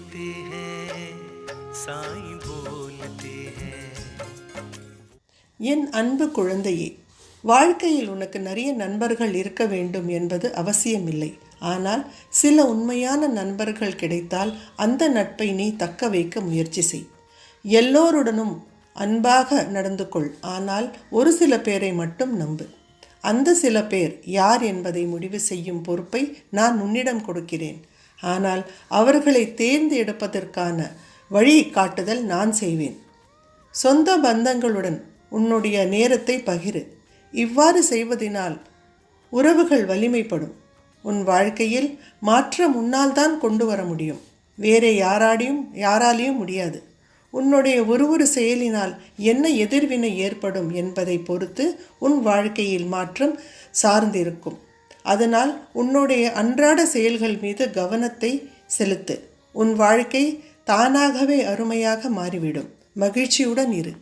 बोलते हैं साईं बोलते हैं. என் அன்பு குழந்தையே, வாழ்க்கையில் உனக்கு நிறைய நண்பர்கள் இருக்க வேண்டும் என்பது அவசியமில்லை. ஆனால் சில உண்மையான நண்பர்கள் கிடைத்தால் அந்த நட்பை நீ தக்க வைக்க முயற்சி செய். எல்லோருடனும் அன்பாக நடந்து கொள். ஆனால் ஒரு சில பேரை மட்டும் நம்பு. அந்த சில பேர் யார் என்பதை முடிவு செய்யும் பொறுப்பை நான் உன்னிடம் கொடுக்கிறேன். ஆனால் அவர்களை தேர்ந்தெடுப்பதற்கான வழி காட்டுதல் நான் செய்வேன். சொந்த பந்தங்களுடன் உன்னுடைய நேரத்தை பகிரு. இவ்வாறு செய்வதனால் உறவுகள் வலிமைப்படும். உன் வாழ்க்கையில் மாற்றம் உன்னால் தான் கொண்டு வர முடியும். வேறு யாராலையும் முடியாது. உன்னுடைய ஒரு செயலினால் என்ன எதிர்வினை ஏற்படும் என்பதை பொறுத்து உன் வாழ்க்கையில் மாற்றம் சார்ந்திருக்கும். அதனால் உன்னுடைய அன்றாட செயல்கள் மீது கவனத்தை செலுத்து. உன் வாழ்க்கை தானாகவே அருமையாக மாறிவிடும். மகிழ்ச்சியுடன் இரு.